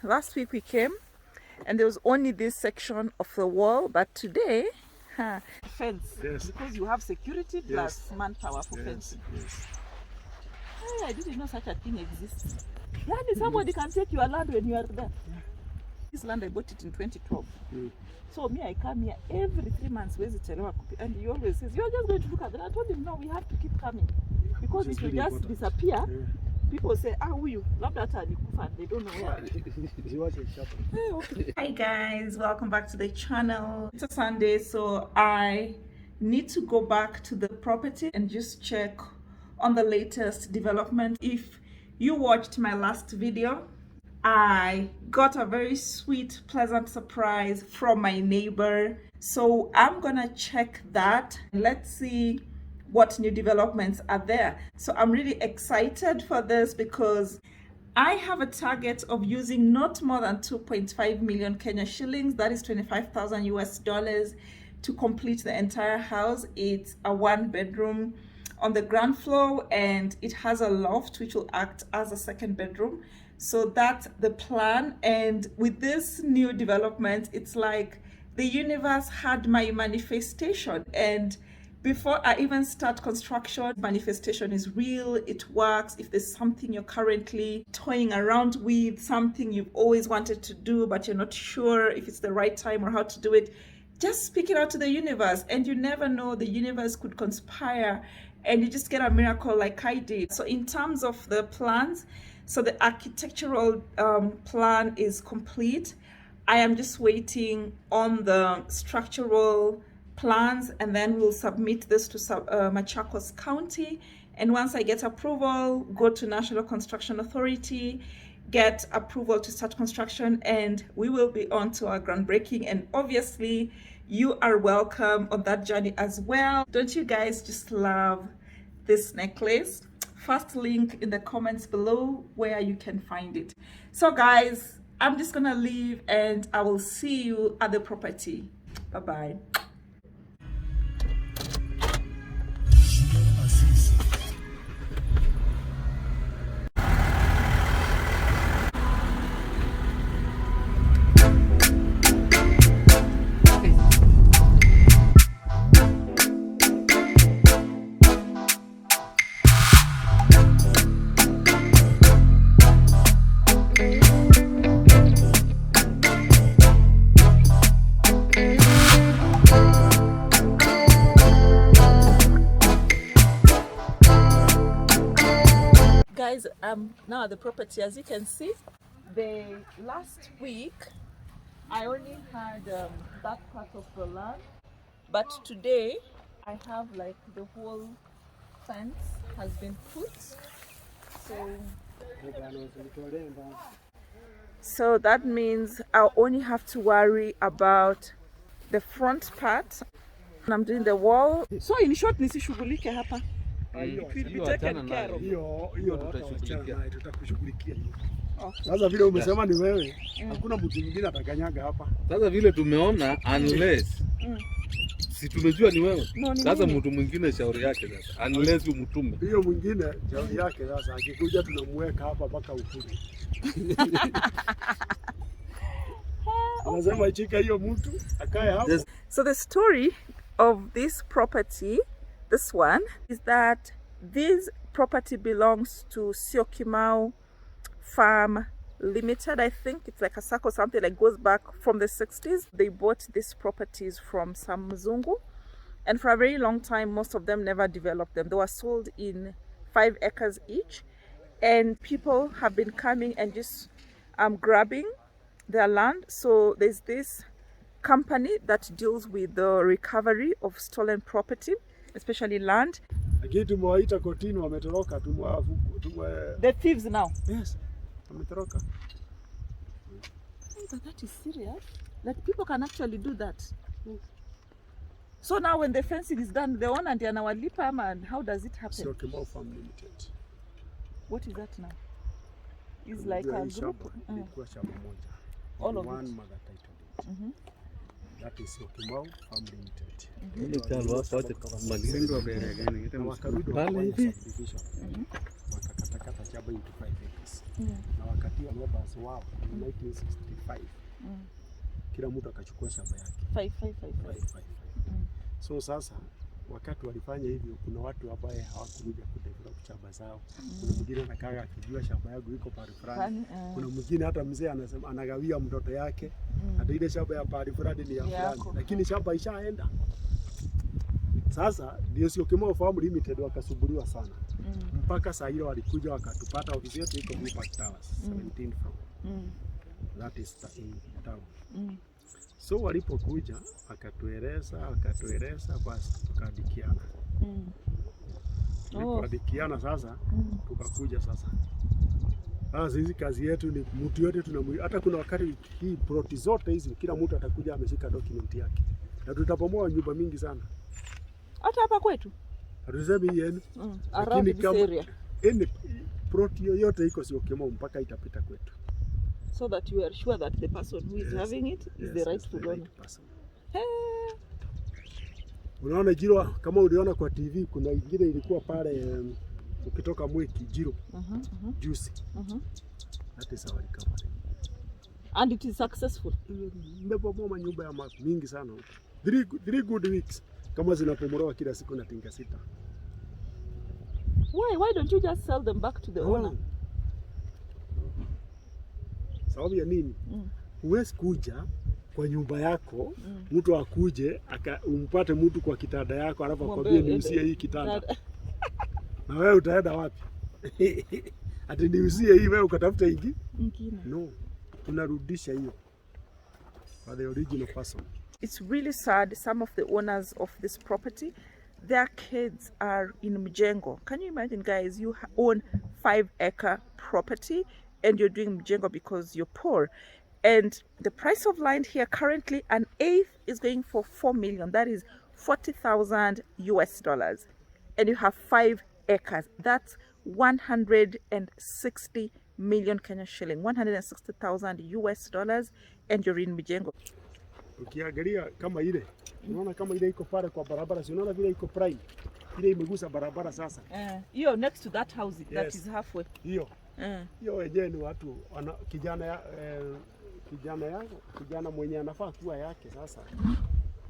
last week we came and there was only this section of the wall, but today fence, because you have security plus manpower for fencing. Hey, I didn't know such a thing exists. Somebody can take your land when you are there. This land I bought it in 2012. So me, I come here every 3 months, and he always says, "You're just going to look at that." I told him, "No, we have to keep coming, because if you just disappear, people say, who you? They don't know where." Hi guys, welcome back to the channel. It's a Sunday, so I need to go back to the property and just check on the latest development. If you watched my last video, I got a very sweet, pleasant surprise from my neighbor. So I'm gonna check that. Let's see what new developments are there. So I'm really excited for this because I have a target of using not more than 2.5 million Kenya shillings, that is 25,000 US dollars, to complete the entire house. It's a 1-bedroom on the ground floor and it has a loft which will act as a 2nd bedroom. So that's the plan. And with this new development, it's like the universe had my manifestation. And before I even start construction, manifestation is real, it works. If there's something you're currently toying around with, something you've always wanted to do, but you're not sure if it's the right time or how to do it, just speak it out to the universe. And you never know, the universe could conspire and you just get a miracle like I did. So in terms of the plans, so the architectural plan is complete. I am just waiting on the structural plans, and then we'll submit this to Machakos County. And once I get approval, go to National Construction Authority, get approval to start construction, and we will be on to our groundbreaking. And obviously, you are welcome on that journey as well. Don't you guys just love this necklace? First link in the comments below where you can find it. So guys, I'm just gonna leave and I will see you at the property. Bye-bye. Guys, I'm now at the property. As you can see, the last week I only had that part of the land, but today I have like the whole fence has been put. So that means I'll only have to worry about the front part. I'm doing the wall. So in short, nisishughulike hapa. It will be taken care of. Sasa vile umesema ni wewe, hakuna mtu mwingine atakanyaga hapa. Sasa vile tumeona unless si tumejua ni wewe. Sasa mtu mwingine shauri yake sasa. Unless umtume. Hiyo mwingine shauri yake sasa, akikuja tunamweka hapa mpaka ukuje. Anasema chika hiyo mtu akae hapo. So the story of this property, this one, is that this property belongs to Syokimau Farm Limited. I think it's like a circle, something like goes back from the 60s. They bought these properties from some Mzungu, and for a very long time most of them never developed them. They were sold in 5 acres each, and people have been coming and just grabbing their land. So there's this company that deals with the recovery of stolen property, especially land. Tumewaita kotini, wametoroka. The thieves now? Yes, wametoroka. But that is serious. That people can actually do that. So now when the fencing is done, the owner ndiye anawalipa ama, and how does it happen? Syokimau Farm Limited. What is that now? It's like a group. All of one it. mother title. That is Syokimau Farm Limited. wakakata shamba into 5 acres. Na wakati wa neighbors wao in 1965 kila mtu akachukua shamba yake 5. So sasa wakati walifanya hivyo, kuna watu ambao hawakuja kudevelop shamba zao. Kuna mwingine anakaa akijua shamba yangu iko pale fulani. Kuna mwingine hata mzee anasema anagawia mtoto yake hata ile shamba ya pale fulani ni ya fulani, lakini shamba ishaenda. Sasa ndio Syokimau Farm Limited wakasumbuliwa sana. Mpaka saa ile walikuja wakatupata, ofisi yetu iko Mpesa Towers 17 floor. That is in town. So walipokuja akatueleza basi tukaandikiana. Tukaandikiana sasa tukakuja sasa. Sasa hizi kazi yetu ni mtu yote hata kuna wakati hii ploti zote hizi kila mtu atakuja ameshika document yake. Na tutapomoa nyumba mingi sana. Hata hapa kwetu. Hatusemi yenu. Lakini kama any ploti yoyote iko Syokimau mpaka itapita kwetu. So that you are sure that the person who is having it is the rightful owner. Unaona Jiro, kama uliona kwa TV kuna ingine ilikuwa pale ukitoka Mweki Jiro. Juice. That is our recovery. And it is successful. Nimebomoa nyumba ya mingi sana huko. 3 good weeks kama zinapomolewa kila siku na tinga 6. Why don't you just sell them back to the owner? Sababu ya nini? Huwezi kuja kwa nyumba yako, mtu akuje umpate mtu kwa kitanda yako alafu akwambie niuzie hii kitanda. Na wewe utaenda wapi? Ati niuzie hii wewe ukatafuta ingine? No. Tunarudisha hiyo for the original person. It's really sad. Some of the owners of this property, their kids are in Mjengo. Can you imagine, guys? You own 5-acre property and you're doing Mjengo because you're poor. And the price of land here currently, an eighth is going for 4 million. That is $40,000 US. And you have 5 acres. That's 160 million Kenyan shilling, 160,000 US dollars, and you're in Mjengo. Ukiangalia kama ile, unaona kama ile iko pale kwa barabara, si unaona vile iko prime. Ile imegusa barabara sasa. Hiyo next to that house that is halfway. Hiyo. Hiyo wenyewe ni watu kijana mwenye anafaa kuwa yake sasa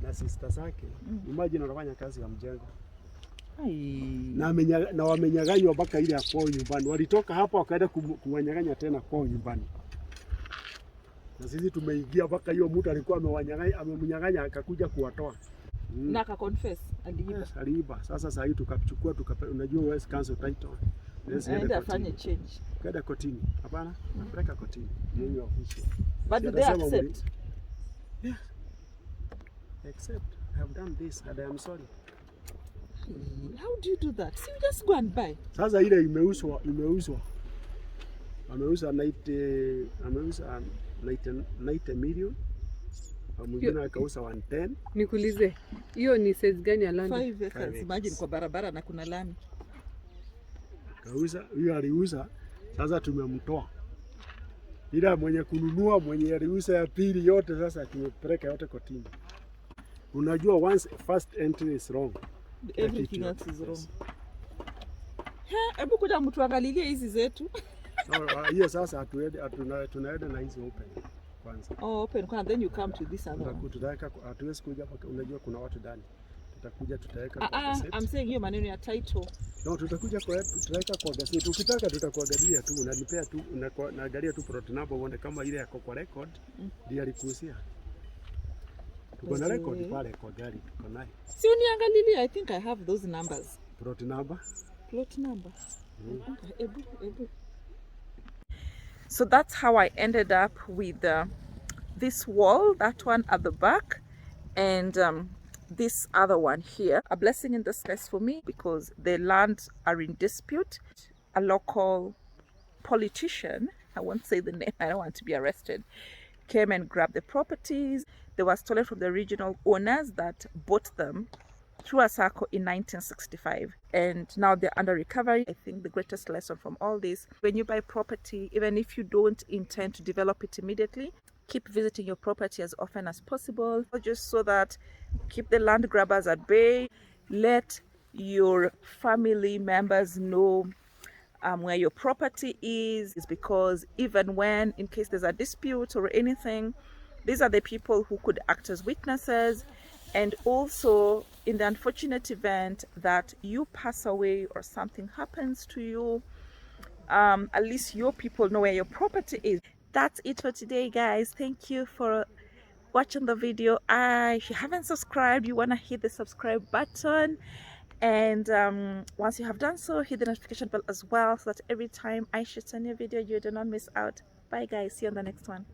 na sister zake. Imagine anafanya kazi ya Mjengo. Na wamenyang'anywa mpaka ile kwao nyumbani. Walitoka hapo wakaenda kuwanyang'anya tena kwao nyumbani. Na sisi tumeingia mpaka hiyo mtu alikuwa amemnyang'anya akakuja kuwatoa. Na aka confess aliiba. Yes, aliiba. Sasa hii tukachukua unajua West Council title. Aenda afanye change. Kaenda kotini. Hapana, napeleka kotini. Yeye official. But do they accept? Yeah. Accept. I have done this and I am sorry. How do you do that? So you just go and buy. Sasa ile imeuzwa. Ameuza 90 million. Mwingine akauza 110. Nikuulize, hiyo ni size gani ya land? 5 acres. Imagine kwa barabara na kuna lami. Kauza, huyo aliuza, sasa tumemtoa. Ila mwenye kununua, mwenye aliuza ya pili yote sasa tumepeleka yote kotini. Unajua once first entry is wrong, everything else is wrong. Hebu kuja mtu angalilie hizi zetu. Hiyo sasa tunaenda na hizi open kwanza. Open kwanza, then you come to this other. Tutaweka, hatuwezi kuja mpaka unajua kuna watu ndani. Tutaweka kwa gazeti. I'm saying hiyo maneno ya title. No, tutaweka kwa gazeti. Ukitaka tutakuangalia tu, unanipea tu, unaangalia tu plot number uone kama ile yako kwa record ndiye alikuhusia. Tuko na record pale kwa gari tuko naye. Si uniangalilie, I think I have those numbers. Plot number. So that's how I ended up with this wall, that one at the back, and this other one here. A blessing in disguise for me because the lands are in dispute. A local politician, I won't say the name, I don't want to be arrested, came and grabbed the properties. They were stolen from the regional owners that bought them through a circle in 1965, and now they're under recovery. I think the greatest lesson from all this, when you buy property, even if you don't intend to develop it immediately, keep visiting your property as often as possible, just so that keep the land grabbers at bay. Let your family members know where your property is because even when, in case there's a dispute or anything, these are the people who could act as witnesses. And also, in the unfortunate event that you pass away or something happens to you, at least your people know where your property is. That's it for today, guys. Thank you for watching the video. If you haven't subscribed, you want to hit the subscribe button, and once you have done so, hit the notification bell as well, so that every time I shoot a new video you do not miss out. Bye guys, see you on the next one.